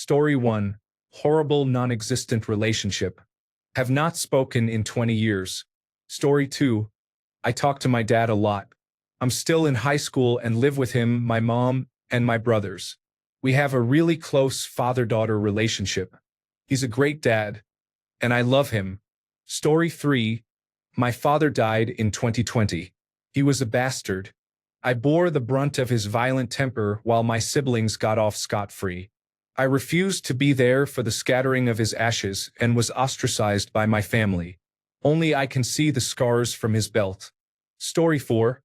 Story 1. Horrible non-existent relationship. Have not spoken in 20 years. Story 2. I talk to my dad a lot. I'm still in high school and live with him, my mom, and my brothers. We have a really close father-daughter relationship. He's a great dad, and I love him. Story 3. My father died in 2020. He was a bastard. I bore the brunt of his violent temper while my siblings got off scot-free. I refused to be there for the scattering of his ashes and was ostracized by my family. Only I can see the scars from his belt. Story 4.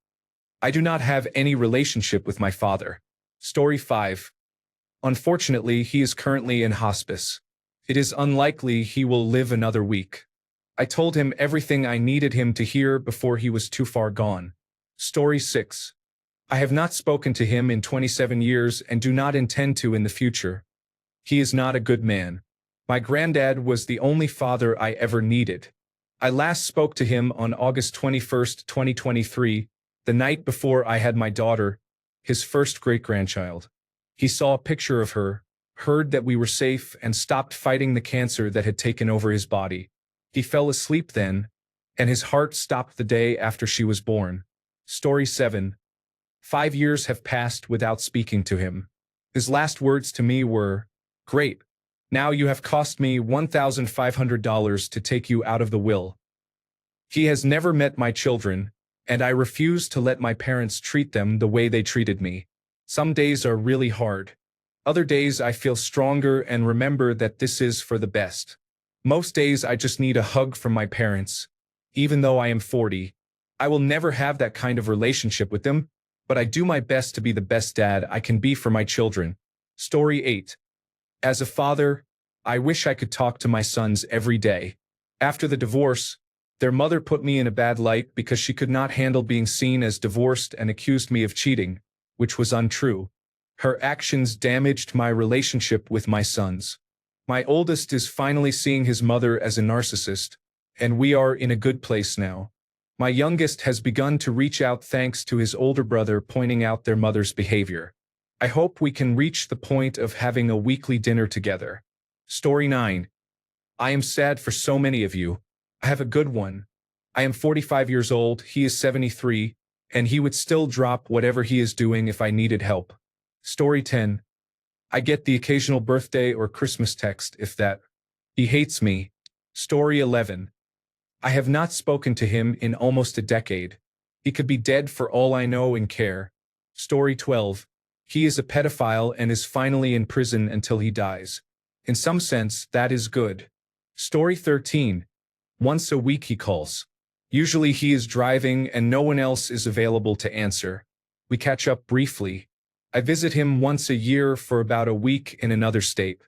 I do not have any relationship with my father. Story 5. Unfortunately, he is currently in hospice. It is unlikely he will live another week. I told him everything I needed him to hear before he was too far gone. Story 6. I have not spoken to him in 27 years and do not intend to in the future. He is not a good man. My granddad was the only father I ever needed. I last spoke to him on August 21st, 2023, the night before I had my daughter, his first great-grandchild. He saw a picture of her, heard that we were safe, and stopped fighting the cancer that had taken over his body. He fell asleep then, and his heart stopped the day after she was born. Story 7. 5 years have passed without speaking to him. His last words to me were, "Great. Now you have cost me $1,500 to take you out of the will." He has never met my children, and I refuse to let my parents treat them the way they treated me. Some days are really hard. Other days I feel stronger and remember that this is for the best. Most days I just need a hug from my parents. Even though I am 40, I will never have that kind of relationship with them, but I do my best to be the best dad I can be for my children. Story 8. As a father, I wish I could talk to my sons every day. After the divorce, their mother put me in a bad light because she could not handle being seen as divorced and accused me of cheating, which was untrue. Her actions damaged my relationship with my sons. My oldest is finally seeing his mother as a narcissist, and we are in a good place now. My youngest has begun to reach out thanks to his older brother pointing out their mother's behavior. I hope we can reach the point of having a weekly dinner together. Story 9. I am sad for so many of you. I have a good one. I am 45 years old, he is 73, and he would still drop whatever he is doing if I needed help. Story 10. I get the occasional birthday or Christmas text, if that. He hates me. Story 11. I have not spoken to him in almost a decade. He could be dead for all I know and care. Story 12. He is a pedophile and is finally in prison until he dies. In some sense, that is good. Story 13. Once a week he calls. Usually he is driving and no one else is available to answer. We catch up briefly. I visit him once a year for about a week in another state.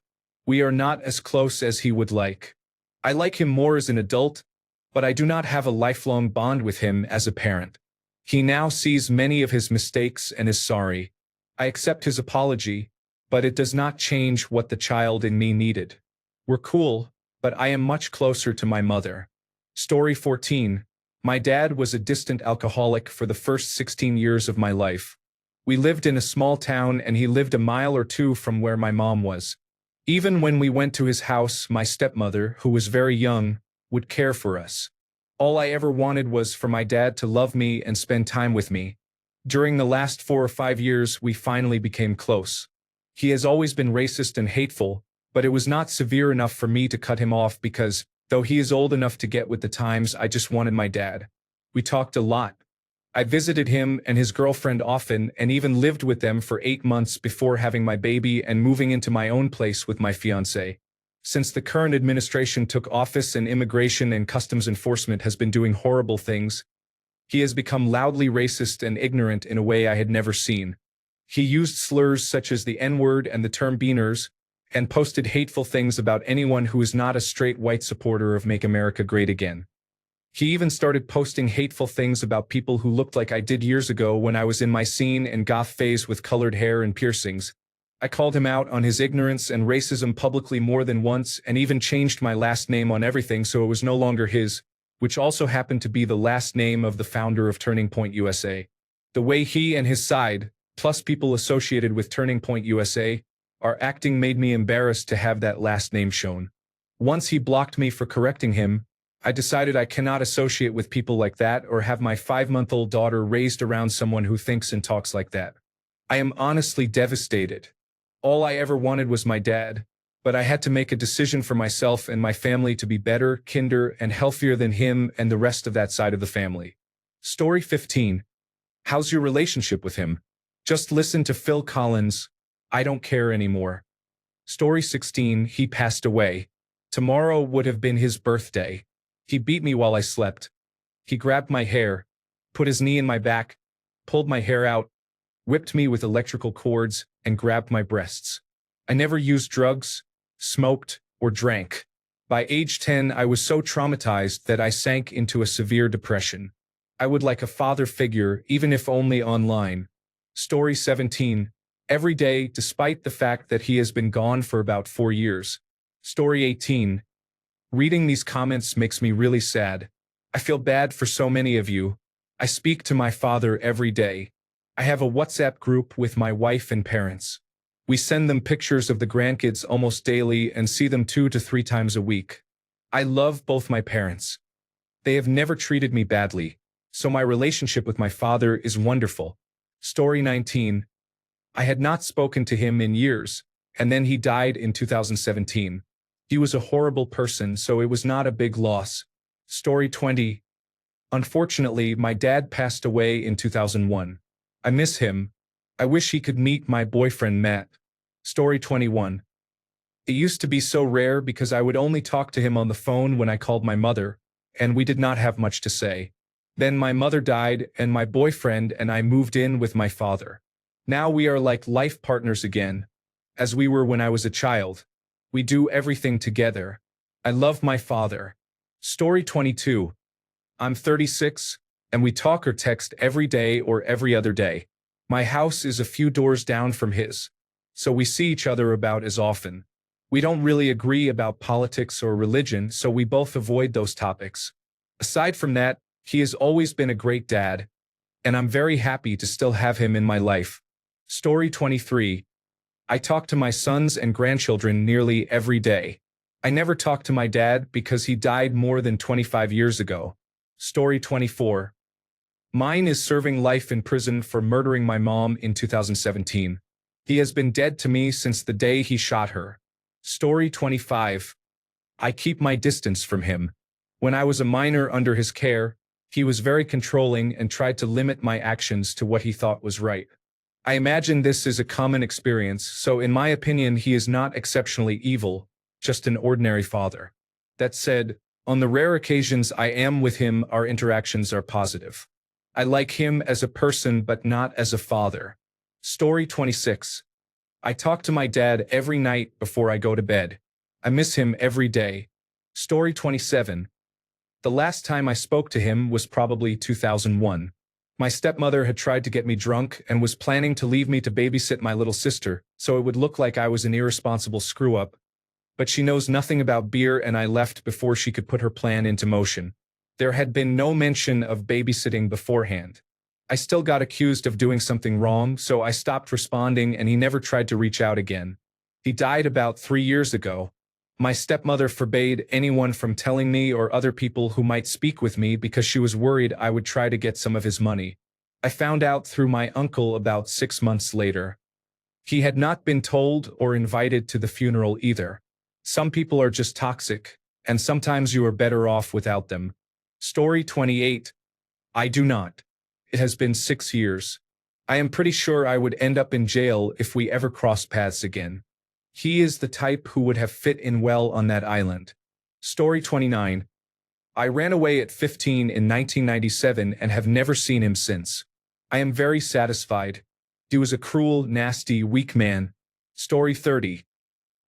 We are not as close as he would like. I like him more as an adult, but I do not have a lifelong bond with him as a parent. He now sees many of his mistakes and is sorry. I accept his apology, but it does not change what the child in me needed. We're cool, but I am much closer to my mother. Story 14. My dad was a distant alcoholic for the first 16 years of my life. We lived in a small town and he lived a mile or two from where my mom was. Even when we went to his house, my stepmother, who was very young, would care for us. All I ever wanted was for my dad to love me and spend time with me. During the last 4 or 5 years, we finally became close. He has always been racist and hateful, but it was not severe enough for me to cut him off because, though he is old enough to get with the times, I just wanted my dad. We talked a lot. I visited him and his girlfriend often and even lived with them for 8 months before having my baby and moving into my own place with my fiancé. Since the current administration took office and immigration and customs enforcement has been doing horrible things, he has become loudly racist and ignorant in a way I had never seen. He used slurs such as the N-word and the term beaners, and posted hateful things about anyone who is not a straight white supporter of Make America Great Again. He even started posting hateful things about people who looked like I did years ago when I was in my scene and goth phase with colored hair and piercings. I called him out on his ignorance and racism publicly more than once and even changed my last name on everything so it was no longer his, which also happened to be the last name of the founder of Turning Point USA. The way he and his side, plus people associated with Turning Point USA, Our acting made me embarrassed to have that last name shown. Once he blocked me for correcting him, I decided I cannot associate with people like that or have my 5-month-old daughter raised around someone who thinks and talks like that. I am honestly devastated. All I ever wanted was my dad, but I had to make a decision for myself and my family to be better, kinder, and healthier than him and the rest of that side of the family. Story 15. How's your relationship with him? Just listen to Phil Collins. I don't care anymore. Story 16. He passed away. Tomorrow would have been his birthday. He beat me while I slept. He grabbed my hair, put his knee in my back, pulled my hair out, whipped me with electrical cords, and grabbed my breasts. I never used drugs, smoked, or drank. By age 10, I was so traumatized that I sank into a severe depression. I would like a father figure, even if only online. Story 17. Every day, despite the fact that he has been gone for about 4 years. Story 18. Reading these comments makes me really sad. I feel bad for so many of you. I speak to my father every day. I have a WhatsApp group with my wife and parents. We send them pictures of the grandkids almost daily and see them 2 to 3 times a week. I love both my parents. They have never treated me badly, so my relationship with my father is wonderful. Story 19. I had not spoken to him in years, and then he died in 2017. He was a horrible person, so it was not a big loss. Story 20. Unfortunately, my dad passed away in 2001. I miss him. I wish he could meet my boyfriend Matt. Story 21. It used to be so rare because I would only talk to him on the phone when I called my mother, and we did not have much to say. Then my mother died, and my boyfriend and I moved in with my father. Now we are like life partners again, as we were when I was a child. We do everything together. I love my father. Story 22. I'm 36, and we talk or text every day or every other day. My house is a few doors down from his, so we see each other about as often. We don't really agree about politics or religion, so we both avoid those topics. Aside from that, he has always been a great dad, and I'm very happy to still have him in my life. Story 23. I talk to my sons and grandchildren nearly every day. I never talk to my dad because he died more than 25 years ago. Story 24. Mine is serving life in prison for murdering my mom in 2017. He has been dead to me since the day he shot her. Story 25. I keep my distance from him. When I was a minor under his care, he was very controlling and tried to limit my actions to what he thought was right. I imagine this is a common experience, so in my opinion he is not exceptionally evil, just an ordinary father. That said, on the rare occasions I am with him, our interactions are positive. I like him as a person but not as a father. Story 26. I talk to my dad every night before I go to bed. I miss him every day. Story 27. The last time I spoke to him was probably 2001. My stepmother had tried to get me drunk and was planning to leave me to babysit my little sister, so it would look like I was an irresponsible screw-up. But she knows nothing about beer and I left before she could put her plan into motion. There had been no mention of babysitting beforehand. I still got accused of doing something wrong, so I stopped responding and he never tried to reach out again. He died about 3 years ago. My stepmother forbade anyone from telling me or other people who might speak with me because she was worried I would try to get some of his money. I found out through my uncle about 6 months later. He had not been told or invited to the funeral either. Some people are just toxic, and sometimes you are better off without them. Story 28. I do not. It has been 6 years. I am pretty sure I would end up in jail if we ever crossed paths again. He is the type who would have fit in well on that island. Story 29. I ran away at 15 in 1997 and have never seen him since. I am very satisfied. He was a cruel, nasty, weak man. Story 30.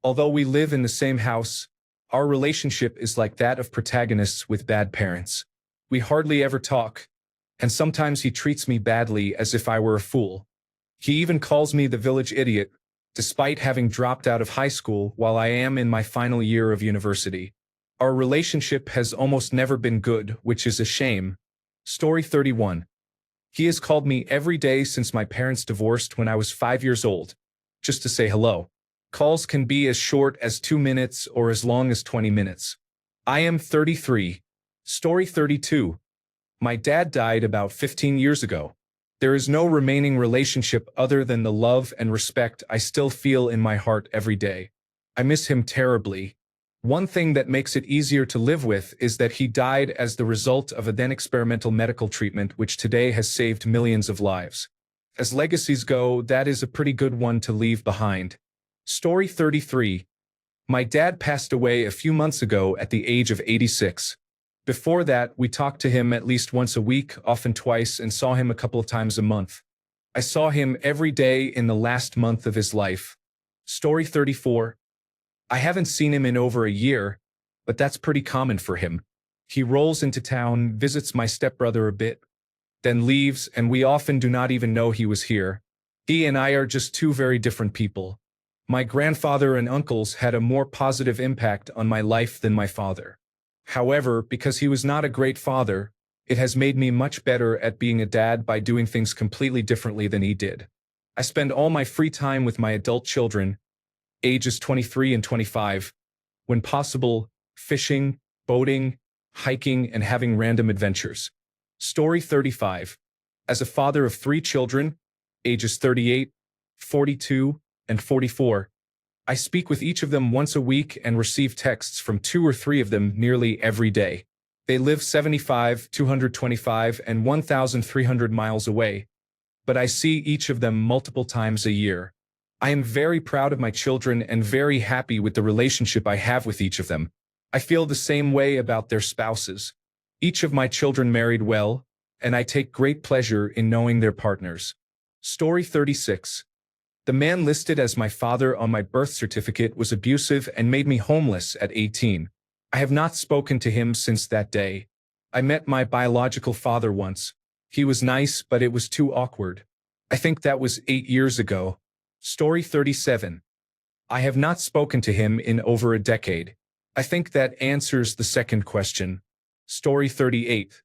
Although we live in the same house, our relationship is like that of protagonists with bad parents. We hardly ever talk, and sometimes he treats me badly as if I were a fool. He even calls me the village idiot, despite having dropped out of high school while I am in my final year of university. Our relationship has almost never been good, which is a shame. Story 31. He has called me every day since my parents divorced when I was 5 years old, just to say hello. Calls can be as short as 2 minutes or as long as 20 minutes. I am 33. Story 32. My dad died about 15 years ago. There is no remaining relationship other than the love and respect I still feel in my heart every day. I miss him terribly. One thing that makes it easier to live with is that he died as the result of a then experimental medical treatment which today has saved millions of lives. As legacies go, that is a pretty good one to leave behind. Story 33. My dad passed away a few months ago at the age of 86. Before that, we talked to him at least once a week, often twice, and saw him a couple of times a month. I saw him every day in the last month of his life. Story 34. I haven't seen him in over a year, but that's pretty common for him. He rolls into town, visits my stepbrother a bit, then leaves, and we often do not even know he was here. He and I are just two very different people. My grandfather and uncles had a more positive impact on my life than my father. However, because he was not a great father, it has made me much better at being a dad by doing things completely differently than he did. I spend all my free time with my adult children, ages 23 and 25, when possible, fishing, boating, hiking, and having random adventures. Story 35. As a father of 3 children, ages 38, 42, and 44, I speak with each of them once a week and receive texts from 2 or 3 of them nearly every day. They live 75, 225, and 1,300 miles away, but I see each of them multiple times a year. I am very proud of my children and very happy with the relationship I have with each of them. I feel the same way about their spouses. Each of my children married well, and I take great pleasure in knowing their partners. Story 36. The man listed as my father on my birth certificate was abusive and made me homeless at 18. I have not spoken to him since that day. I met my biological father once. He was nice, but it was too awkward. I think that was 8 years ago. Story 37. I have not spoken to him in over a decade. I think that answers the second question. Story 38.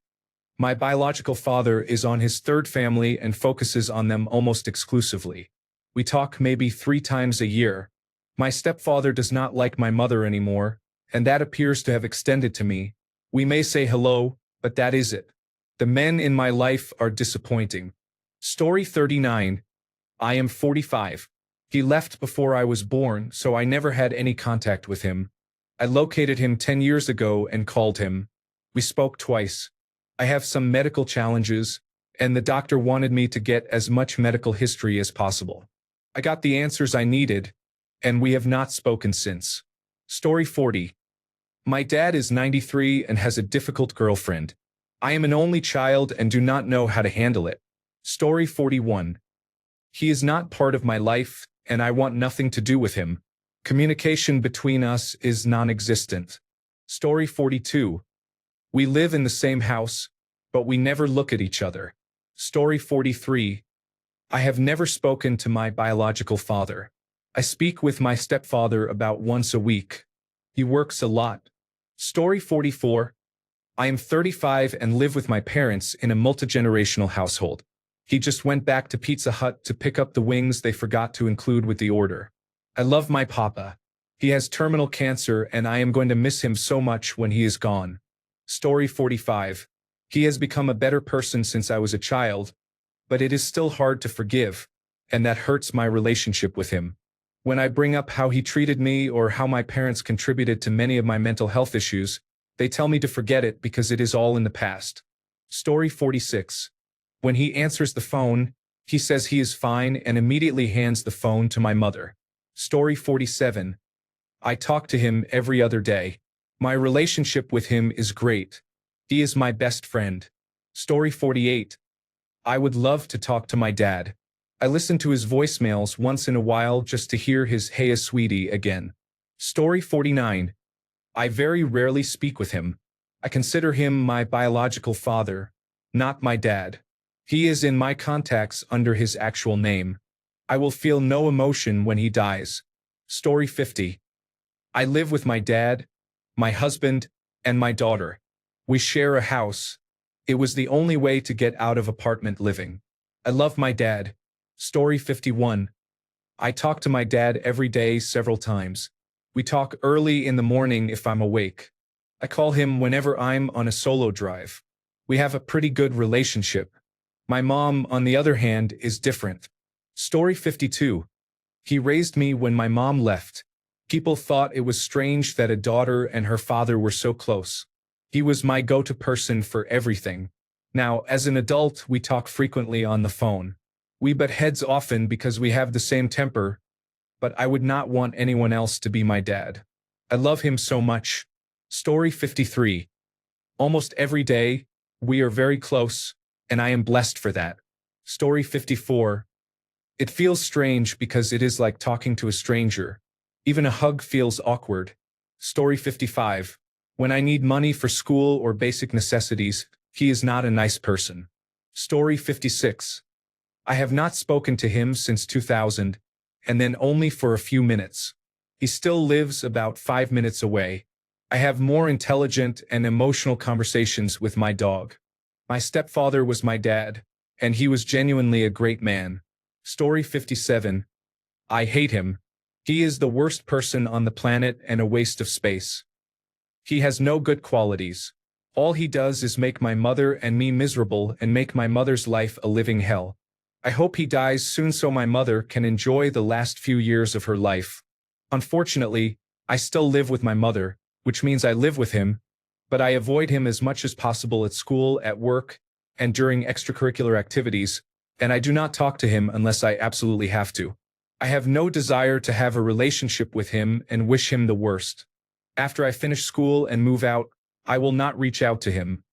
My biological father is on his 3rd family and focuses on them almost exclusively. We talk maybe 3 times a year. My stepfather does not like my mother anymore, and that appears to have extended to me. We may say hello, but that is it. The men in my life are disappointing. Story 39. I am 45. He left before I was born, so I never had any contact with him. I located him 10 years ago and called him. We spoke twice. I have some medical challenges, and the doctor wanted me to get as much medical history as possible. I got the answers I needed, and we have not spoken since. Story 40. My dad is 93 and has a difficult girlfriend. I am an only child and do not know how to handle it. Story 41. He is not part of my life, and I want nothing to do with him. Communication between us is non-existent. Story 42. We live in the same house, but we never look at each other. Story 43. I have never spoken to my biological father. I speak with my stepfather about once a week. He works a lot. Story 44. I am 35 and live with my parents in a multi-generational household. He just went back to Pizza Hut to pick up the wings they forgot to include with the order. I love my papa. He has terminal cancer and I am going to miss him so much when he is gone. Story 45. He has become a better person since I was a child, but it is still hard to forgive, and that hurts my relationship with him. When I bring up how he treated me or how my parents contributed to many of my mental health issues, they tell me to forget it because it is all in the past. Story 46. When he answers the phone, he says he is fine and immediately hands the phone to my mother. Story 47. I talk to him every other day. My relationship with him is great. He is my best friend. Story 48. I would love to talk to my dad. I listen to his voicemails once in a while just to hear his "Hey sweetie" again. Story 49. I very rarely speak with him. I consider him my biological father, not my dad. He is in my contacts under his actual name. I will feel no emotion when he dies. Story 50. I live with my dad, my husband, and my daughter. We share a house. It was the only way to get out of apartment living. I love my dad. Story 51. I talk to my dad every day several times. We talk early in the morning if I'm awake. I call him whenever I'm on a solo drive. We have a pretty good relationship. My mom, on the other hand, is different. Story 52. He raised me when my mom left. People thought it was strange that a daughter and her father were so close. He was my go-to person for everything. Now, as an adult, we talk frequently on the phone. We butt heads often because we have the same temper, but I would not want anyone else to be my dad. I love him so much. Story 53. Almost every day, we are very close, and I am blessed for that. Story 54. It feels strange because it is like talking to a stranger. Even a hug feels awkward. Story 55. When I need money for school or basic necessities, he is not a nice person. Story 56. I have not spoken to him since 2000, and then only for a few minutes. He still lives about 5 minutes away. I have more intelligent and emotional conversations with my dog. My stepfather was my dad, and he was genuinely a great man. Story 57. I hate him. He is the worst person on the planet and a waste of space. He has no good qualities. All he does is make my mother and me miserable and make my mother's life a living hell. I hope he dies soon so my mother can enjoy the last few years of her life. Unfortunately, I still live with my mother, which means I live with him, but I avoid him as much as possible at school, at work, and during extracurricular activities, and I do not talk to him unless I absolutely have to. I have no desire to have a relationship with him and wish him the worst. After I finish school and move out, I will not reach out to him.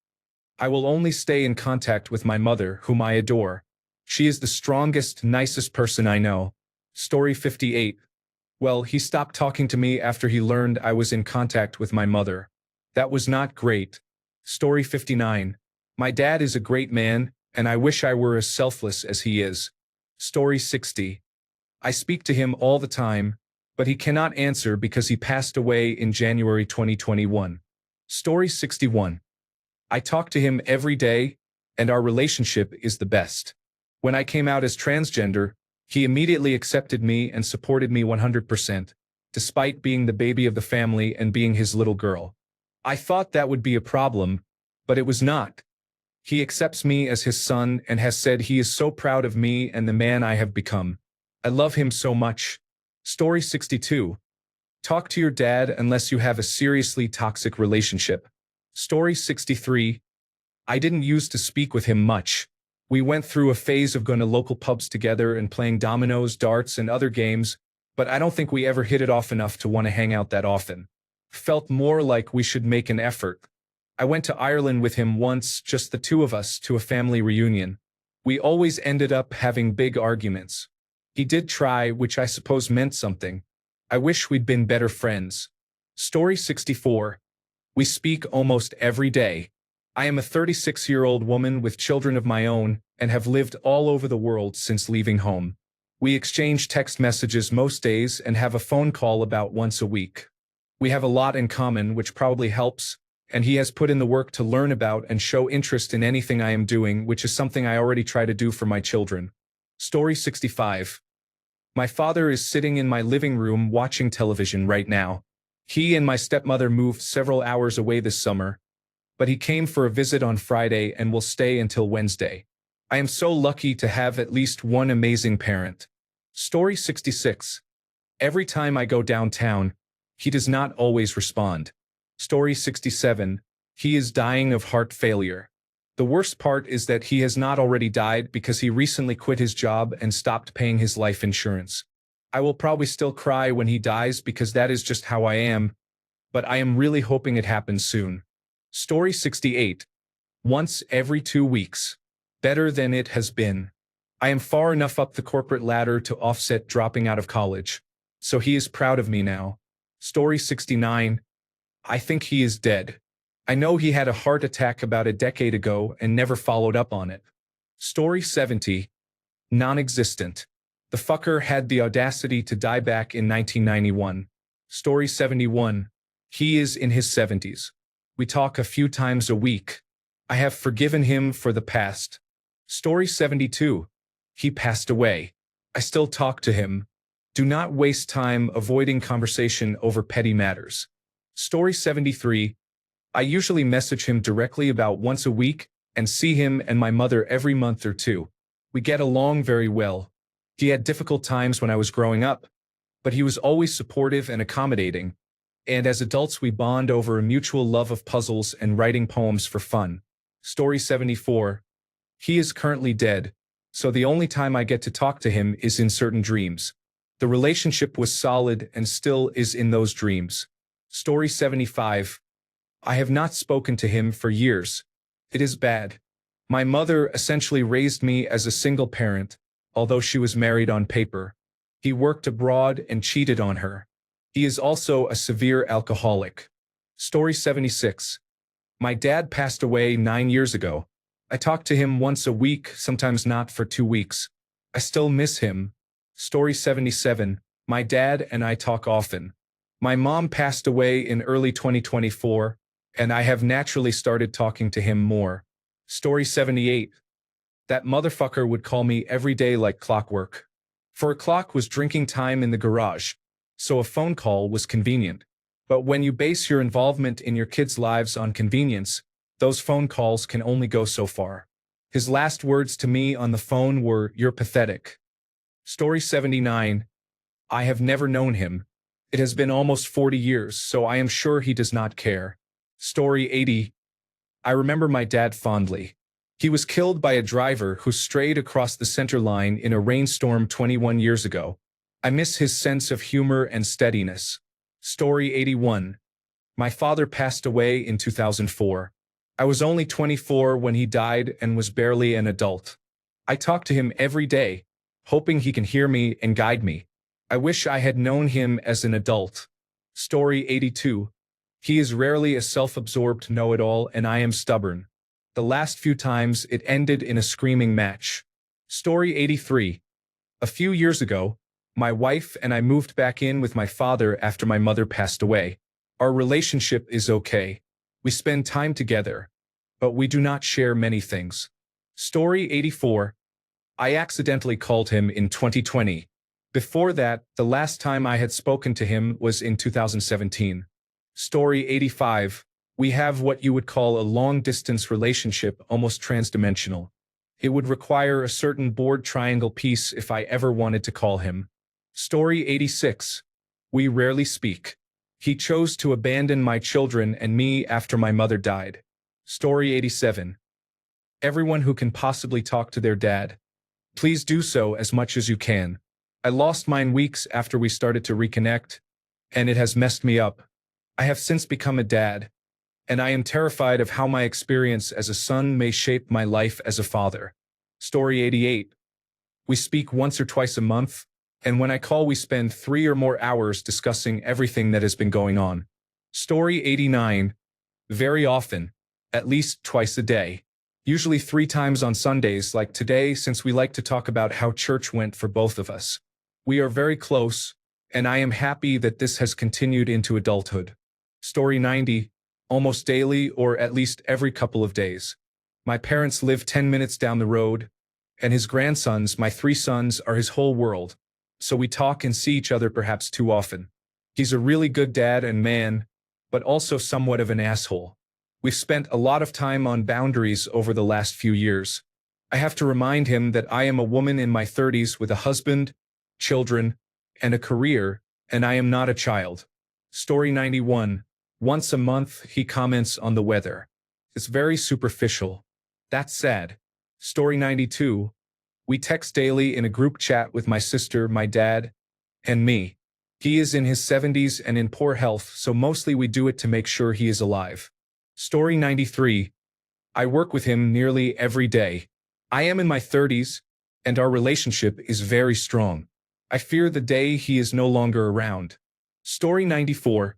I will only stay in contact with my mother, whom I adore. She is the strongest, nicest person I know. Story 58. Well, he stopped talking to me after he learned I was in contact with my mother. That was not great. Story 59. My dad is a great man, and I wish I were as selfless as he is. Story 60. I speak to him all the time, but he cannot answer because he passed away in January 2021. Story 61. I talk to him every day, and our relationship is the best. When I came out as transgender, he immediately accepted me and supported me 100%, despite being the baby of the family and being his little girl. I thought that would be a problem, but it was not. He accepts me as his son and has said he is so proud of me and the man I have become. I love him so much. Story 62. Talk to your dad unless you have a seriously toxic relationship. Story 63. I didn't used to speak with him much. We went through a phase of going to local pubs together and playing dominoes, darts, and other games, but I don't think we ever hit it off enough to want to hang out that often. Felt more like we should make an effort. I went to Ireland with him once, just the two of us, to a family reunion. We always ended up having big arguments. He did try, which I suppose meant something. I wish we'd been better friends. Story 64. We speak almost every day. I am a 36-year-old woman with children of my own and have lived all over the world since leaving home. We exchange text messages most days and have a phone call about once a week. We have a lot in common, which probably helps, and he has put in the work to learn about and show interest in anything I am doing, which is something I already try to do for my children. Story 65. My father is sitting in my living room watching television right now. He and my stepmother moved several hours away this summer, but he came for a visit on Friday and will stay until Wednesday. I am so lucky to have at least one amazing parent. Story 66. Every time I go downtown, he does not always respond. Story 67. He is dying of heart failure. The worst part is that he has not already died because he recently quit his job and stopped paying his life insurance. I will probably still cry when he dies because that is just how I am, but I am really hoping it happens soon. Story 68. Once every 2 weeks. Better than it has been. I am far enough up the corporate ladder to offset dropping out of college, so he is proud of me now. Story 69. I think he is dead. I know he had a heart attack about a decade ago and never followed up on it. Story 70. Non-existent. The fucker had the audacity to die back in 1991. Story 71. He is in his 70s. We talk a few times a week. I have forgiven him for the past. Story 72. He passed away. I still talk to him. Do not waste time avoiding conversation over petty matters. Story 73. I usually message him directly about once a week and see him and my mother every month or two. We get along very well. He had difficult times when I was growing up, but he was always supportive and accommodating. And as adults, we bond over a mutual love of puzzles and writing poems for fun. Story 74. He is currently dead, so the only time I get to talk to him is in certain dreams. The relationship was solid and still is in those dreams. Story 75. I have not spoken to him for years. It is bad. My mother essentially raised me as a single parent, although she was married on paper. He worked abroad and cheated on her. He is also a severe alcoholic. Story 76. My dad passed away 9 years ago. I talk to him once a week, sometimes not for 2 weeks. I still miss him. Story 77. My dad and I talk often. My mom passed away in early 2024, and I have naturally started talking to him more. Story 78. That motherfucker would call me every day like clockwork. 4 o'clock was drinking time in the garage, so a phone call was convenient. But when you base your involvement in your kids' lives on convenience, those phone calls can only go so far. His last words to me on the phone were, "You're pathetic." Story 79. I have never known him. It has been almost 40 years, so I am sure he does not care. Story 80. I remember my dad fondly. He was killed by a driver who strayed across the center line in a rainstorm 21 years ago. I miss his sense of humor and steadiness. Story 81. My father passed away in 2004. I was only 24 when he died and was barely an adult. I talk to him every day, hoping he can hear me and guide me. I wish I had known him as an adult. Story 82. He is rarely a self-absorbed know-it-all, and I am stubborn. The last few times it ended in a screaming match. Story 83. A few years ago, my wife and I moved back in with my father after my mother passed away. Our relationship is okay. We spend time together, but we do not share many things. Story 84. I accidentally called him in 2020. Before that, the last time I had spoken to him was in 2017. Story 85. We have what you would call a long-distance relationship, almost transdimensional. It would require a certain board triangle piece if I ever wanted to call him. Story 86. We rarely speak. He chose to abandon my children and me after my mother died. Story 87. Everyone who can possibly talk to their dad, please do so as much as you can. I lost mine weeks after we started to reconnect, and it has messed me up. I have since become a dad, and I am terrified of how my experience as a son may shape my life as a father. Story 88. We speak once or twice a month, and when I call we spend 3 or more hours discussing everything that has been going on. Story 89. Very often, at least twice a day. Usually 3 times on Sundays like today, since we like to talk about how church went for both of us. We are very close, and I am happy that this has continued into adulthood. Story 90. Almost daily, or at least every couple of days. My parents live 10 minutes down the road, and his grandsons, my 3 sons, are his whole world. So we talk and see each other perhaps too often. He's a really good dad and man, but also somewhat of an asshole. We've spent a lot of time on boundaries over the last few years. I have to remind him that I am a woman in my 30s with a husband, children, and a career, and I am not a child. Story 91. Once a month, he comments on the weather. It's very superficial. That's sad. Story 92. We text daily in a group chat with my sister, my dad, and me. He is in his 70s and in poor health, so mostly we do it to make sure he is alive. Story 93. I work with him nearly every day. I am in my 30s, and our relationship is very strong. I fear the day he is no longer around. Story 94.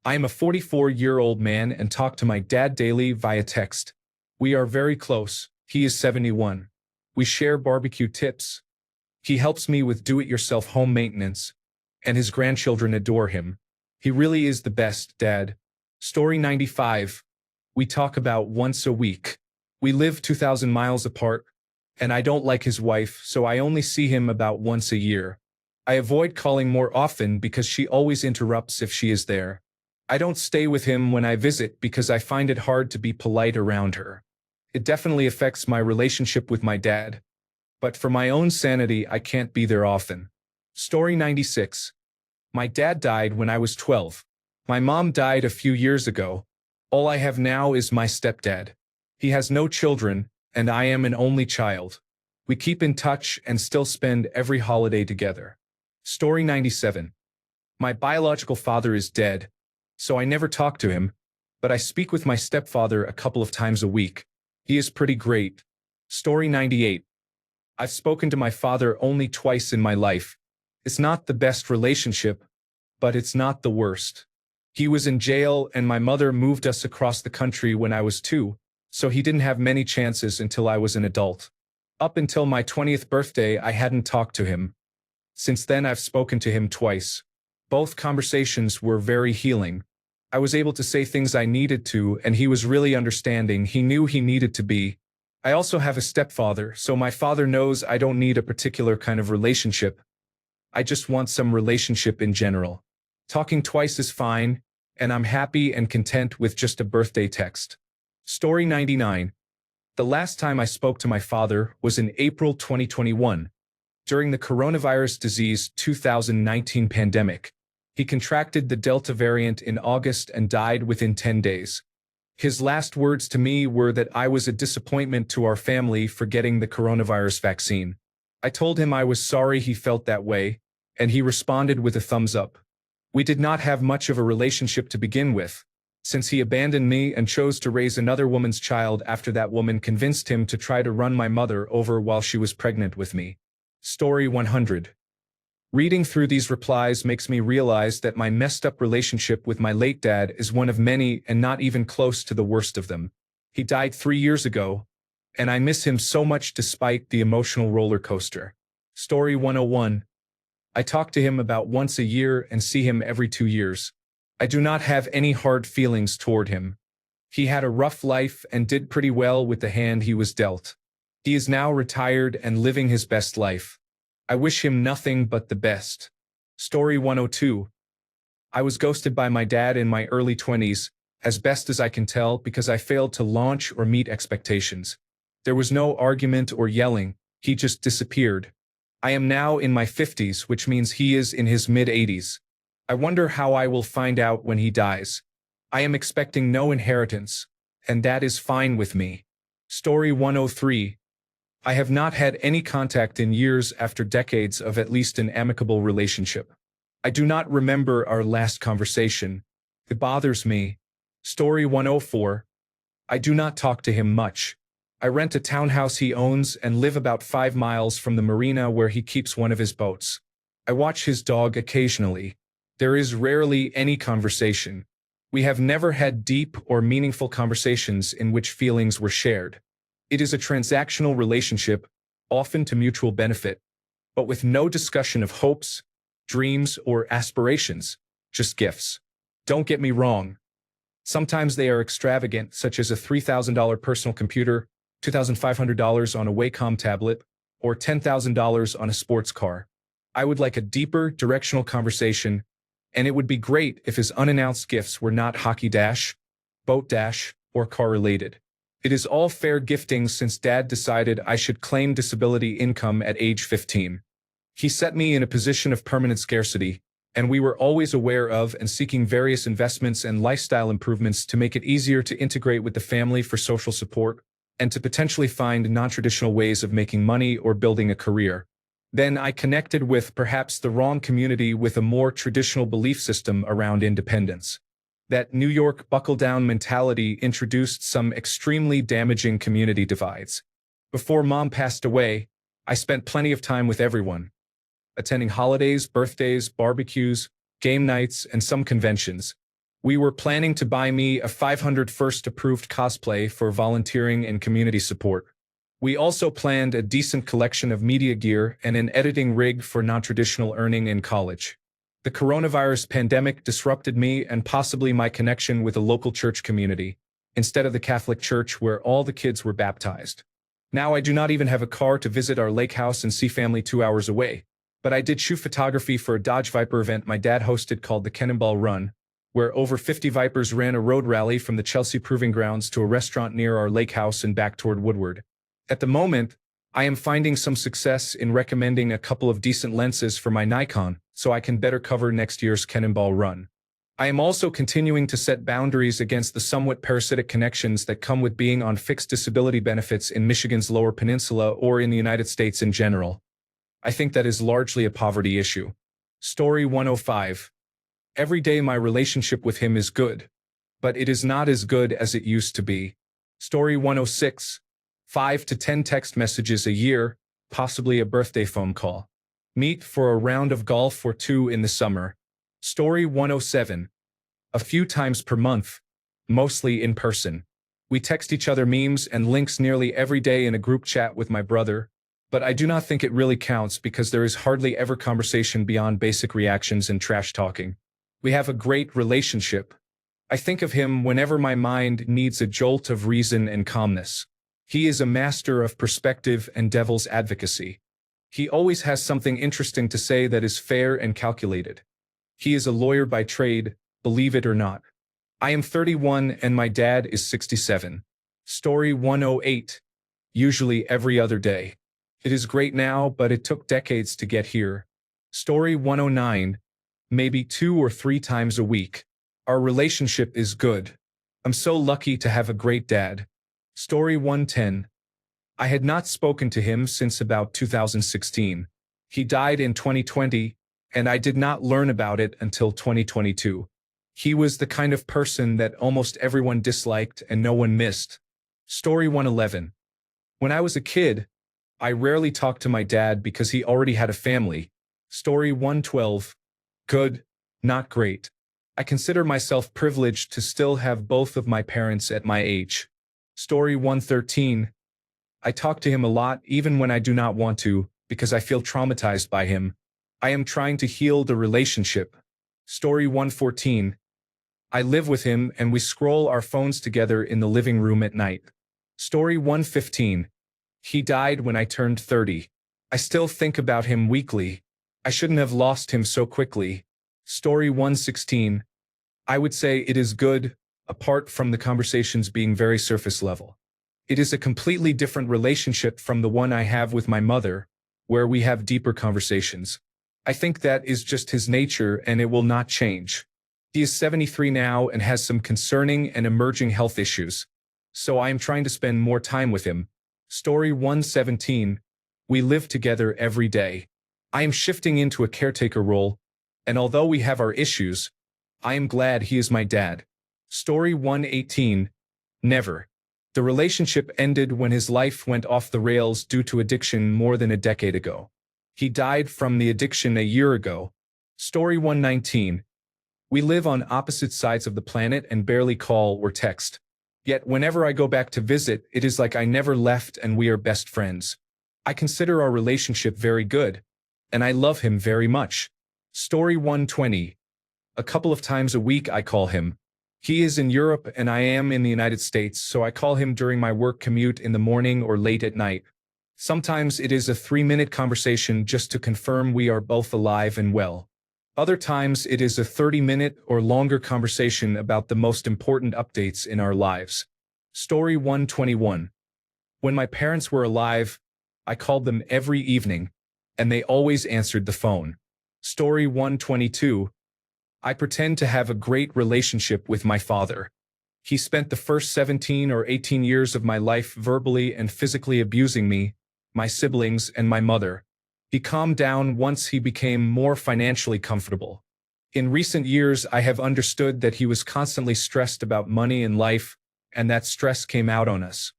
I am a 44-year-old man and talk to my dad daily via text. We are very close. He is 71. We share barbecue tips. He helps me with do-it-yourself home maintenance, and his grandchildren adore him. He really is the best dad. Story 95. We talk about once a week. We live 2,000 miles apart, and I don't like his wife, so I only see him about once a year. I avoid calling more often because she always interrupts if she is there. I don't stay with him when I visit because I find it hard to be polite around her. It definitely affects my relationship with my dad. But for my own sanity, I can't be there often. Story 96. My dad died when I was 12. My mom died a few years ago. All I have now is my stepdad. He has no children, and I am an only child. We keep in touch and still spend every holiday together. Story 97. My biological father is dead, so I never talk to him, but I speak with my stepfather a couple of times a week. He is pretty great. Story 98. I've spoken to my father only twice in my life. It's not the best relationship, but it's not the worst. He was in jail and my mother moved us across the country when I was 2, so he didn't have many chances until I was an adult. Up until my 20th birthday, I hadn't talked to him. Since then, I've spoken to him twice. Both conversations were very healing. I was able to say things I needed to, and he was really understanding. He knew he needed to be. I also have a stepfather, so my father knows I don't need a particular kind of relationship. I just want some relationship in general. Talking twice is fine, and I'm happy and content with just a birthday text. Story 99. The last time I spoke to my father was in April 2021. During the coronavirus disease 2019 pandemic. He contracted the Delta variant in August and died within 10 days. His last words to me were that I was a disappointment to our family for getting the coronavirus vaccine. I told him I was sorry he felt that way, and he responded with a thumbs up. We did not have much of a relationship to begin with, since he abandoned me and chose to raise another woman's child after that woman convinced him to try to run my mother over while she was pregnant with me. Story 100. Reading through these replies makes me realize that my messed up relationship with my late dad is one of many and not even close to the worst of them. He died 3 years ago, and I miss him so much despite the emotional roller coaster. Story 101. I talk to him about once a year and see him every 2 years. I do not have any hard feelings toward him. He had a rough life and did pretty well with the hand he was dealt. He is now retired and living his best life. I wish him nothing but the best. Story 102. I was ghosted by my dad in my early 20s, as best as I can tell, because I failed to launch or meet expectations. There was no argument or yelling, he just disappeared. I am now in my 50s, which means he is in his mid-80s. I wonder how I will find out when he dies. I am expecting no inheritance, and that is fine with me. Story 103. I have not had any contact in years after decades of at least an amicable relationship. I do not remember our last conversation. It bothers me. Story 104. I do not talk to him much. I rent a townhouse he owns and live about 5 miles from the marina where he keeps one of his boats. I watch his dog occasionally. There is rarely any conversation. We have never had deep or meaningful conversations in which feelings were shared. It is a transactional relationship, often to mutual benefit, but with no discussion of hopes, dreams, or aspirations, just gifts. Don't get me wrong. Sometimes they are extravagant, such as a $3,000 personal computer, $2,500 on a Wacom tablet, or $10,000 on a sports car. I would like a deeper, directional conversation, and it would be great if his unannounced gifts were not hockey dash, boat dash, or car-related. It is all fair gifting since Dad decided I should claim disability income at age 15. He set me in a position of permanent scarcity, and we were always aware of and seeking various investments and lifestyle improvements to make it easier to integrate with the family for social support, and to potentially find non-traditional ways of making money or building a career. Then I connected with perhaps the wrong community with a more traditional belief system around independence. That New York buckle-down mentality introduced some extremely damaging community divides. Before Mom passed away, I spent plenty of time with everyone, attending holidays, birthdays, barbecues, game nights, and some conventions. We were planning to buy me a 500 first approved cosplay for volunteering and community support. We also planned a decent collection of media gear and an editing rig for non-traditional earning in college. The coronavirus pandemic disrupted me and possibly my connection with a local church community, instead of the Catholic Church where all the kids were baptized. Now I do not even have a car to visit our lake house and see family 2 hours away. But I did shoot photography for a Dodge Viper event my dad hosted called the Cannonball Run, where over 50 Vipers ran a road rally from the Chelsea Proving Grounds to a restaurant near our lake house and back toward Woodward. At the moment, I am finding some success in recommending a couple of decent lenses for my Nikon so I can better cover next year's Cannonball Run. I am also continuing to set boundaries against the somewhat parasitic connections that come with being on fixed disability benefits in Michigan's Lower Peninsula or in the United States in general. I think that is largely a poverty issue. Story 105. Every day my relationship with him is good, but it is not as good as it used to be. Story 106. 5 to 10 text messages a year, possibly a birthday phone call. Meet for a round of golf or two in the summer. Story 107. A few times per month, mostly in person. We text each other memes and links nearly every day in a group chat with my brother, but I do not think it really counts because there is hardly ever conversation beyond basic reactions and trash talking. We have a great relationship. I think of him whenever my mind needs a jolt of reason and calmness. He is a master of perspective and devil's advocacy. He always has something interesting to say that is fair and calculated. He is a lawyer by trade, believe it or not. I am 31 and my dad is 67. Story 108. Usually every other day. It is great now, but it took decades to get here. Story 109. Maybe 2 or 3 times a week. Our relationship is good. I'm so lucky to have a great dad. Story 110. I had not spoken to him since about 2016. He died in 2020, and I did not learn about it until 2022. He was the kind of person that almost everyone disliked and no one missed. Story 111. When I was a kid, I rarely talked to my dad because he already had a family. Story 112. Good, not great. I consider myself privileged to still have both of my parents at my age. Story 113. I talk to him a lot even when I do not want to, because I feel traumatized by him. I am trying to heal the relationship. Story 114. I live with him and we scroll our phones together in the living room at night. Story 115. He died when I turned 30. I still think about him weekly. I shouldn't have lost him so quickly. Story 116. I would say it is good, apart from the conversations being very surface level. It is a completely different relationship from the one I have with my mother, where we have deeper conversations. I think that is just his nature and it will not change. He is 73 now and has some concerning and emerging health issues, so I am trying to spend more time with him. Story 117. We live together every day. I am shifting into a caretaker role, and although we have our issues, I am glad he is my dad. Story 118. Never. The relationship ended when his life went off the rails due to addiction more than a decade ago. He died from the addiction a year ago. Story 119. We live on opposite sides of the planet and barely call or text. Yet whenever I go back to visit, it is like I never left and we are best friends. I consider our relationship very good, and I love him very much. Story 120. A couple of times a week I call him. He is in Europe and I am in the United States, so I call him during my work commute in the morning or late at night. Sometimes it is a 3-minute conversation just to confirm we are both alive and well. Other times it is a 30-minute or longer conversation about the most important updates in our lives. Story 121. When my parents were alive, I called them every evening, and they always answered the phone. Story 122. I pretend to have a great relationship with my father. He spent the first 17 or 18 years of my life verbally and physically abusing me, my siblings, and my mother. He calmed down once he became more financially comfortable. In recent years, I have understood that he was constantly stressed about money and life, and that stress came out on us.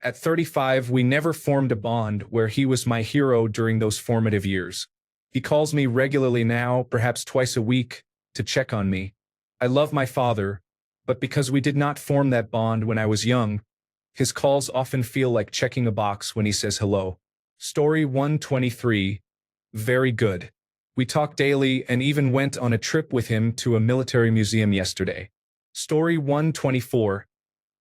At 35, we never formed a bond where he was my hero during those formative years. He calls me regularly now, perhaps twice a week, to check on me. I love my father, but because we did not form that bond when I was young, his calls often feel like checking a box when he says hello. Story 123. Very good. We talk daily and even went on a trip with him to a military museum yesterday. Story 124.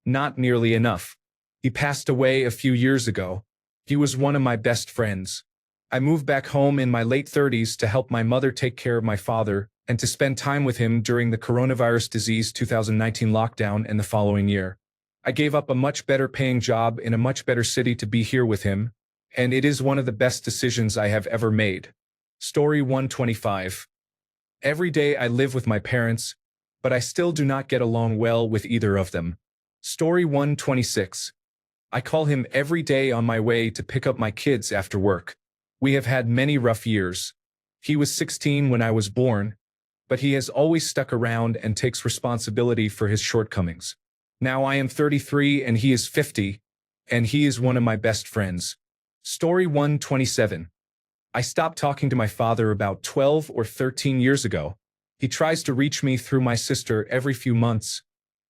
Not nearly enough. He passed away a few years ago. He was one of my best friends. I moved back home in my late 30s to help my mother take care of my father and to spend time with him during the coronavirus disease 2019 lockdown and the following year. I gave up a much better paying job in a much better city to be here with him, and it is one of the best decisions I have ever made. Story 125. Every day I live with my parents, but I still do not get along well with either of them. Story 126. I call him every day on my way to pick up my kids after work. We have had many rough years. He was 16 when I was born, but he has always stuck around and takes responsibility for his shortcomings. Now I am 33 and he is 50, and he is one of my best friends. Story 127. I stopped talking to my father about 12 or 13 years ago. He tries to reach me through my sister every few months,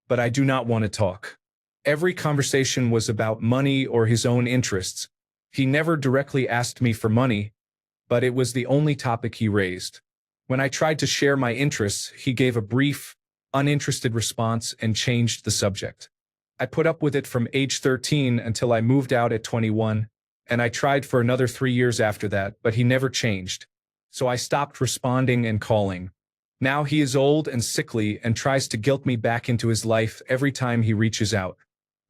but I do not want to talk. Every conversation was about money or his own interests. He never directly asked me for money, but it was the only topic he raised. When I tried to share my interests, he gave a brief, uninterested response and changed the subject. I put up with it from age 13 until I moved out at 21, and I tried for another 3 years after that, but he never changed. So I stopped responding and calling. Now he is old and sickly and tries to guilt me back into his life every time he reaches out.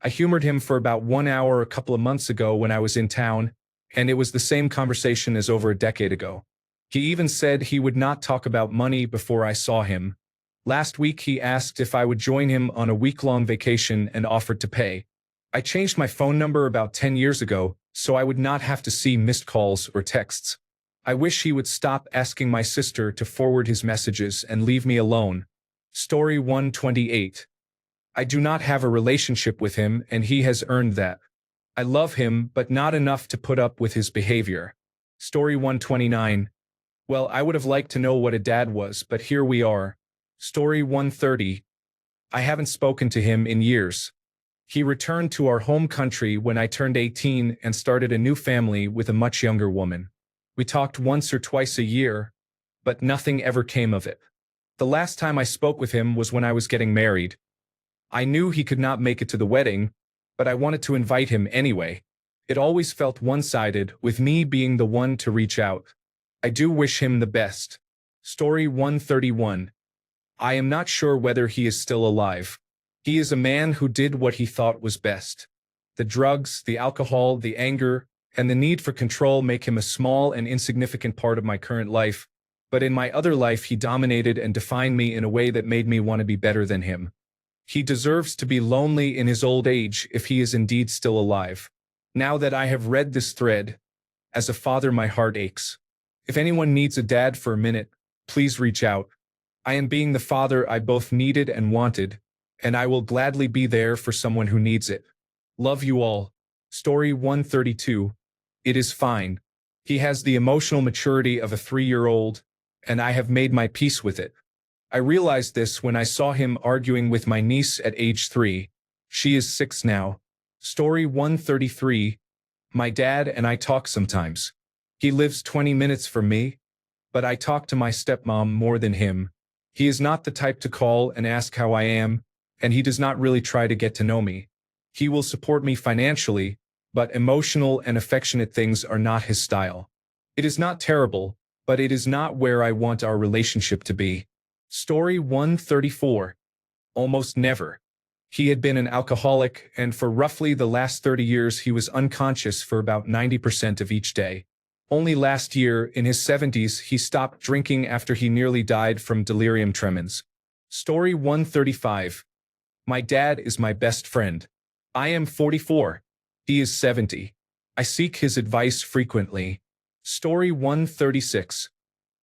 I humored him for about 1 hour a couple of months ago when I was in town, and it was the same conversation as over a decade ago. He even said he would not talk about money before I saw him. Last week he asked if I would join him on a week-long vacation and offered to pay. I changed my phone number about 10 years ago, so I would not have to see missed calls or texts. I wish he would stop asking my sister to forward his messages and leave me alone. Story 128. I do not have a relationship with him, and he has earned that. I love him, but not enough to put up with his behavior. Story 129. Well, I would have liked to know what a dad was, but here we are. Story 130. I haven't spoken to him in years. He returned to our home country when I turned 18 and started a new family with a much younger woman. We talked once or twice a year, but nothing ever came of it. The last time I spoke with him was when I was getting married. I knew he could not make it to the wedding, but I wanted to invite him anyway. It always felt one-sided, with me being the one to reach out. I do wish him the best. Story 131. I am not sure whether he is still alive. He is a man who did what he thought was best. The drugs, the alcohol, the anger, and the need for control make him a small and insignificant part of my current life, but in my other life he dominated and defined me in a way that made me want to be better than him. He deserves to be lonely in his old age if he is indeed still alive. Now that I have read this thread, as a father my heart aches. If anyone needs a dad for a minute, please reach out. I am being the father I both needed and wanted, and I will gladly be there for someone who needs it. Love you all. Story 132. It is fine. He has the emotional maturity of a 3-year-old, and I have made my peace with it. I realized this when I saw him arguing with my niece at age 3. She is 6 now. Story 133. My dad and I talk sometimes. He lives 20 minutes from me, but I talk to my stepmom more than him. He is not the type to call and ask how I am, and he does not really try to get to know me. He will support me financially, but emotional and affectionate things are not his style. It is not terrible, but it is not where I want our relationship to be. Story 134. Almost never. He had been an alcoholic, and for roughly the last 30 years he was unconscious for about 90% of each day. Only last year, in his 70s, he stopped drinking after he nearly died from delirium tremens. Story 135. My dad is my best friend. I am 44. He is 70. I seek his advice frequently. Story 136.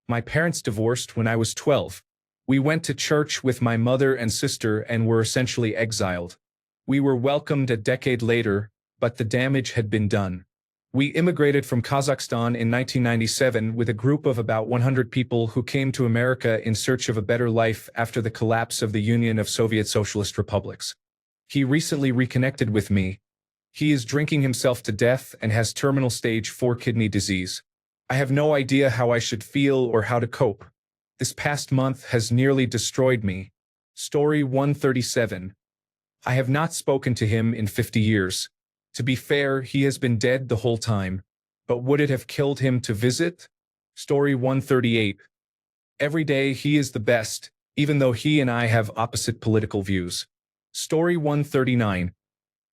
My parents divorced when I was 12. We went to church with my mother and sister and were essentially exiled. We were welcomed a decade later, but the damage had been done. We immigrated from Kazakhstan in 1997 with a group of about 100 people who came to America in search of a better life after the collapse of the Union of Soviet Socialist Republics. He recently reconnected with me. He is drinking himself to death and has terminal stage 4 kidney disease. I have no idea how I should feel or how to cope. This past month has nearly destroyed me. Story 137. I have not spoken to him in 50 years. To be fair, he has been dead the whole time. But would it have killed him to visit? Story 138. Every day he is the best, even though he and I have opposite political views. Story 139.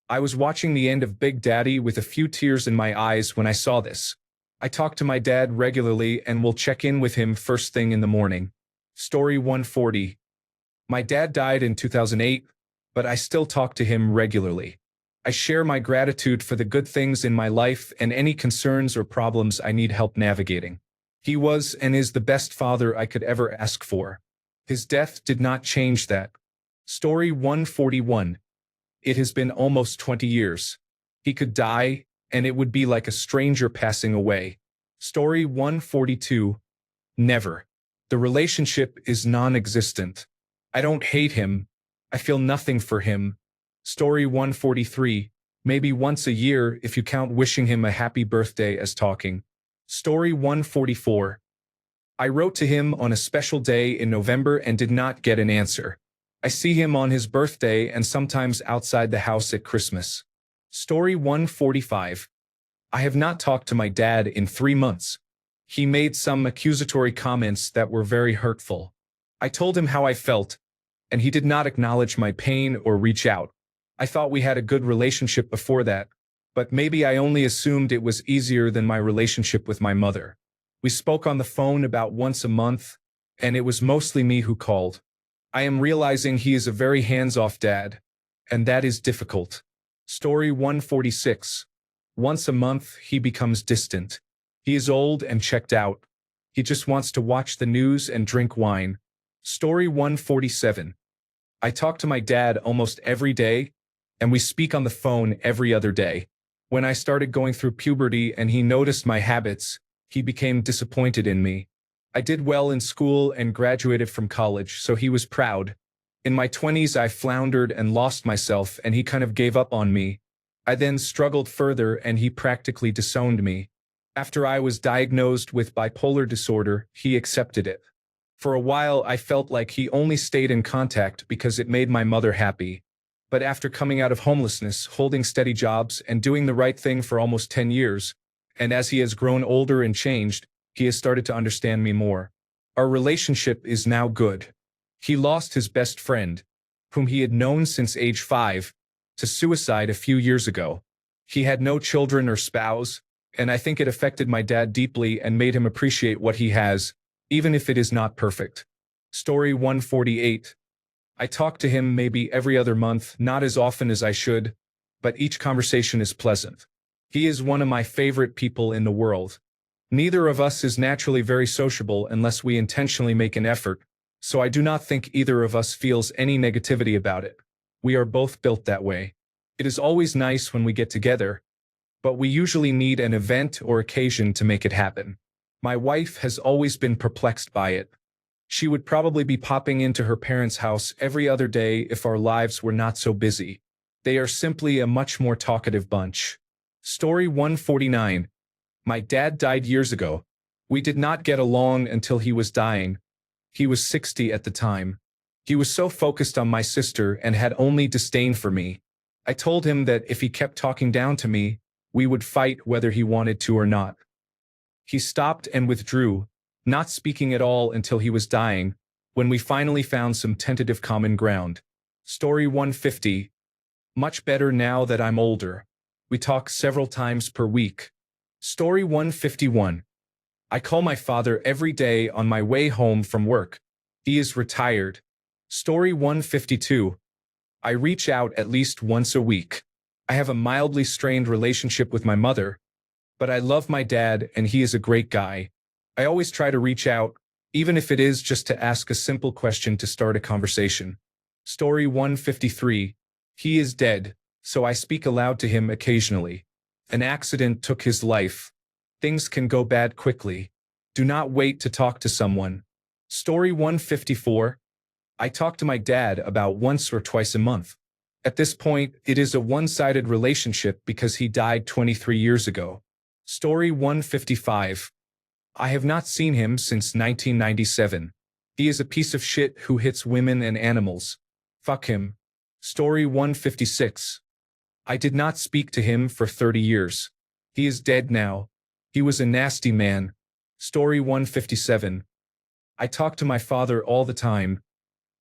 I was watching the end of Big Daddy with a few tears in my eyes when I saw this. I talk to my dad regularly and will check in with him first thing in the morning. Story 140. My dad died in 2008, but I still talk to him regularly. I share my gratitude for the good things in my life and any concerns or problems I need help navigating. He was and is the best father I could ever ask for. His death did not change that. Story 141. It has been almost 20 years. He could die, and it would be like a stranger passing away. Story 142. Never. The relationship is non-existent. I don't hate him. I feel nothing for him. Story 143. Maybe once a year if you count wishing him a happy birthday as talking. Story 144. I wrote to him on a special day in November and did not get an answer. I see him on his birthday and sometimes outside the house at Christmas. Story 145. I have not talked to my dad in 3 months. He made some accusatory comments that were very hurtful. I told him how I felt, and he did not acknowledge my pain or reach out. I thought we had a good relationship before that, but maybe I only assumed it was easier than my relationship with my mother. We spoke on the phone about once a month, and it was mostly me who called. I am realizing he is a very hands-off dad, and that is difficult. Story 146. Once a month, he becomes distant. He is old and checked out. He just wants to watch the news and drink wine. Story 147. I talk to my dad almost every day, and we speak on the phone every other day. When I started going through puberty and he noticed my habits, he became disappointed in me. I did well in school and graduated from college, so he was proud. In my 20s, I floundered and lost myself, and he kind of gave up on me. I then struggled further, and he practically disowned me. After I was diagnosed with bipolar disorder, he accepted it. For a while, I felt like he only stayed in contact because it made my mother happy. But after coming out of homelessness, holding steady jobs, and doing the right thing for almost 10 years, and as he has grown older and changed, he has started to understand me more. Our relationship is now good. He lost his best friend, whom he had known since age 5, to suicide a few years ago. He had no children or spouse, and I think it affected my dad deeply and made him appreciate what he has, even if it is not perfect. Story 148. I talk to him maybe every other month, not as often as I should, but each conversation is pleasant. He is one of my favorite people in the world. Neither of us is naturally very sociable unless we intentionally make an effort, so I do not think either of us feels any negativity about it. We are both built that way. It is always nice when we get together, but we usually need an event or occasion to make it happen. My wife has always been perplexed by it. She would probably be popping into her parents' house every other day if our lives were not so busy. They are simply a much more talkative bunch. Story 149. My dad died years ago. We did not get along until he was dying. He was 60 at the time. He was so focused on my sister and had only disdain for me. I told him that if he kept talking down to me, we would fight whether he wanted to or not. He stopped and withdrew, not speaking at all until he was dying, when we finally found some tentative common ground. Story 150. Much better now that I'm older. We talk several times per week. Story 151. I call my father every day on my way home from work. He is retired. Story 152. I reach out at least once a week. I have a mildly strained relationship with my mother, but I love my dad and he is a great guy. I always try to reach out, even if it is just to ask a simple question to start a conversation. Story 153. He is dead, so I speak aloud to him occasionally. An accident took his life. Things can go bad quickly. Do not wait to talk to someone. Story 154. I talk to my dad about once or twice a month. At this point, it is a one-sided relationship because he died 23 years ago. Story 155. I have not seen him since 1997. He is a piece of shit who hits women and animals. Fuck him. Story 156. I did not speak to him for 30 years. He is dead now. He was a nasty man. Story 157. I talk to my father all the time.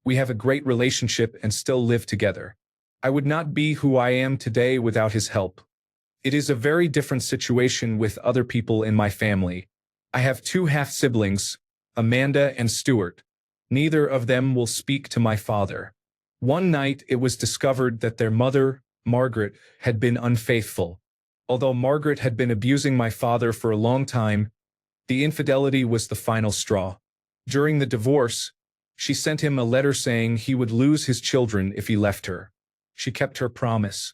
We have a great relationship and still live together. I would not be who I am today without his help. It is a very different situation with other people in my family. I have two half-siblings, Amanda and Stuart. Neither of them will speak to my father. One night it was discovered that their mother, Margaret, had been unfaithful. Although Margaret had been abusing my father for a long time, the infidelity was the final straw. During the divorce, she sent him a letter saying he would lose his children if he left her. She kept her promise.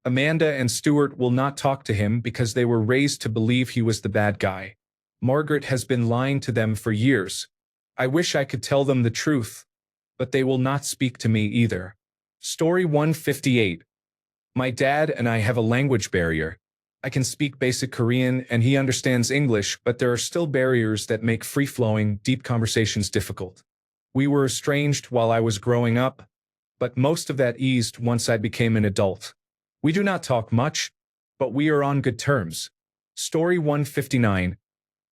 Amanda and Stuart will not talk to him because they were raised to believe he was the bad guy. Margaret has been lying to them for years. I wish I could tell them the truth, but they will not speak to me either. Story 158. My dad and I have a language barrier. I can speak basic Korean and he understands English, but there are still barriers that make free-flowing, deep conversations difficult. We were estranged while I was growing up, but most of that eased once I became an adult. We do not talk much, but we are on good terms. Story 159.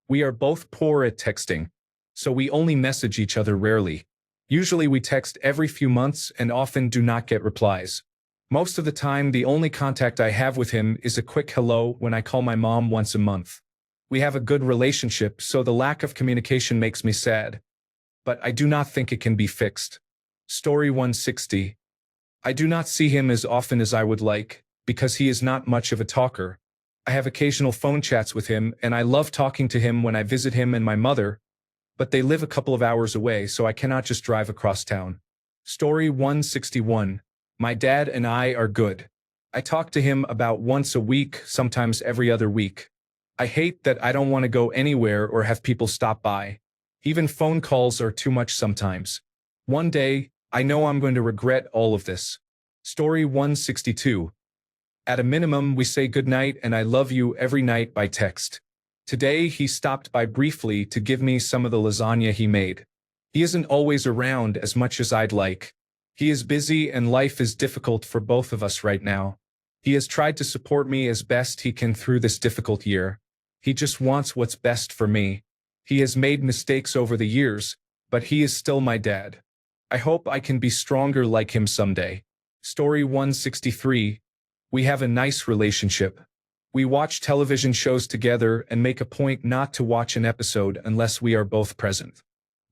We are both poor at texting, so we only message each other rarely. Usually we text every few months and often do not get replies. Most of the time, the only contact I have with him is a quick hello when I call my mom once a month. We have a good relationship, so the lack of communication makes me sad. But I do not think it can be fixed. Story 160. I do not see him as often as I would like, because he is not much of a talker. I have occasional phone chats with him, and I love talking to him when I visit him and my mother, but they live a couple of hours away, so I cannot just drive across town. Story 161. My dad and I are good. I talk to him about once a week, sometimes every other week. I hate that I don't want to go anywhere or have people stop by. Even phone calls are too much sometimes. One day, I know I'm going to regret all of this. Story 162. At a minimum, we say goodnight and I love you every night by text. Today, he stopped by briefly to give me some of the lasagna he made. He isn't always around as much as I'd like. He is busy and life is difficult for both of us right now. He has tried to support me as best he can through this difficult year. He just wants what's best for me. He has made mistakes over the years, but he is still my dad. I hope I can be stronger like him someday. Story 163. We have a nice relationship. We watch television shows together and make a point not to watch an episode unless we are both present.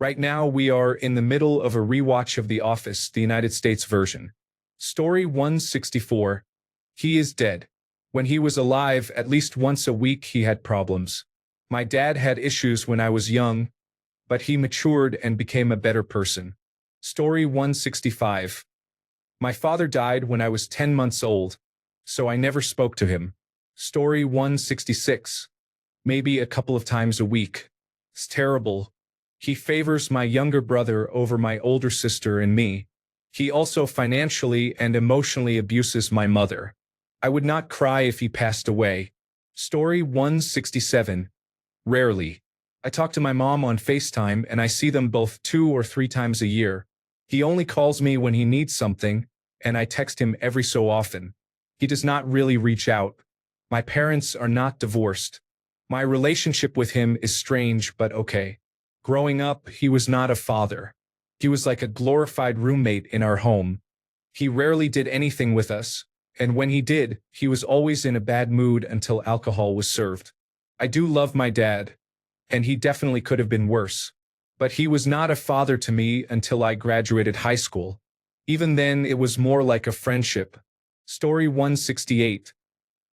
Right now we are in the middle of a rewatch of The Office, the United States version. Story 164. He is dead. When he was alive, at least once a week he had problems. My dad had issues when I was young, but he matured and became a better person. Story 165. My father died when I was 10 months old, so I never spoke to him. Story 166. Maybe a couple of times a week. It's terrible. He favors my younger brother over my older sister and me. He also financially and emotionally abuses my mother. I would not cry if he passed away. Story 167. Rarely. I talk to my mom on FaceTime and I see them both 2 or 3 times a year. He only calls me when he needs something, and I text him every so often. He does not really reach out. My parents are not divorced. My relationship with him is strange but okay. Growing up, he was not a father. He was like a glorified roommate in our home. He rarely did anything with us, and when he did, he was always in a bad mood until alcohol was served. I do love my dad, and he definitely could have been worse. But he was not a father to me until I graduated high school. Even then, it was more like a friendship. Story 168.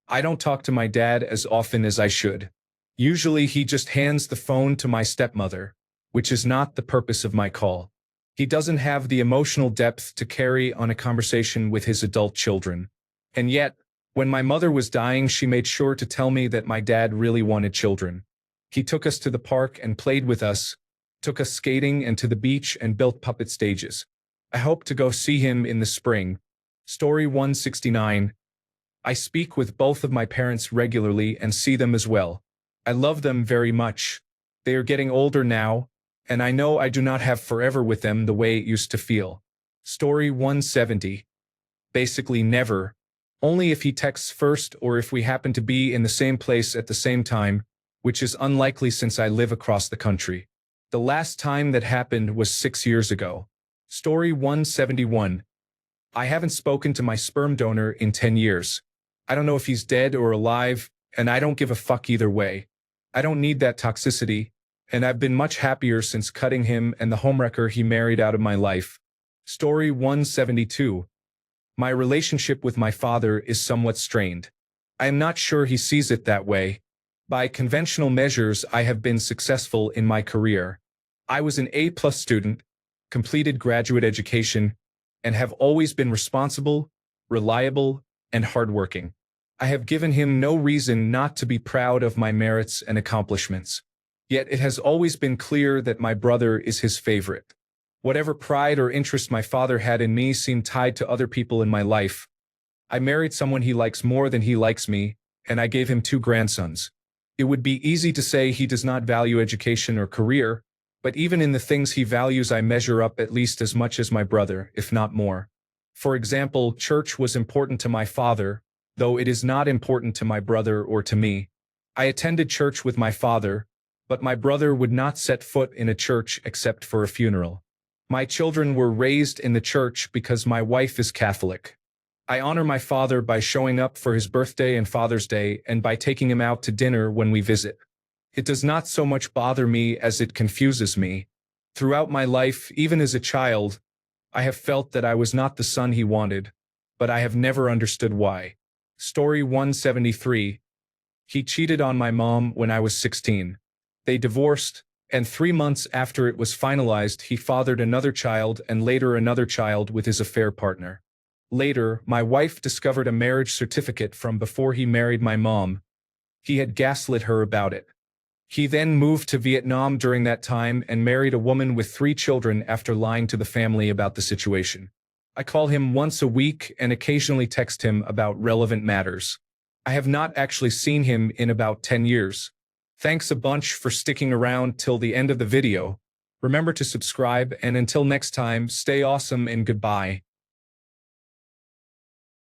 I don't talk to my dad as often as I should. Usually he just hands the phone to my stepmother, which is not the purpose of my call. He doesn't have the emotional depth to carry on a conversation with his adult children. And yet, when my mother was dying, she made sure to tell me that my dad really wanted children. He took us to the park and played with us, took us skating and to the beach and built puppet stages. I hope to go see him in the spring. Story 169. I speak with both of my parents regularly and see them as well. I love them very much. They are getting older now, and I know I do not have forever with them the way it used to feel. Story 170. Basically never. Only if he texts first or if we happen to be in the same place at the same time. which is unlikely since I live across the country. The last time that happened was 6 years ago. Story 171. I haven't spoken to my sperm donor in 10 years. I don't know if he's dead or alive, and I don't give a fuck either way. I don't need that toxicity, and I've been much happier since cutting him and the homewrecker he married out of my life. Story 172. My relationship with my father is somewhat strained. I am not sure he sees it that way. By conventional measures, I have been successful in my career. I was an A-plus student, completed graduate education, and have always been responsible, reliable, and hardworking. I have given him no reason not to be proud of my merits and accomplishments. Yet it has always been clear that my brother is his favorite. Whatever pride or interest my father had in me seemed tied to other people in my life. I married someone he likes more than he likes me, and I gave him 2 grandsons. It would be easy to say he does not value education or career, but even in the things he values I measure up at least as much as my brother, if not more. For example, church was important to my father, though it is not important to my brother or to me. I attended church with my father, but my brother would not set foot in a church except for a funeral. My children were raised in the church because my wife is Catholic. I honor my father by showing up for his birthday and Father's Day and by taking him out to dinner when we visit. It does not so much bother me as it confuses me. Throughout my life, even as a child, I have felt that I was not the son he wanted, but I have never understood why. Story 173. He cheated on my mom when I was 16. They divorced, and 3 months after it was finalized, he fathered another child and later another child with his affair partner. Later, my wife discovered a marriage certificate from before he married my mom. He had gaslit her about it. He then moved to Vietnam during that time and married a woman with 3 children after lying to the family about the situation. I call him once a week and occasionally text him about relevant matters. I have not actually seen him in about 10 years. Thanks a bunch for sticking around till the end of the video. Remember to subscribe, and until next time, stay awesome and goodbye.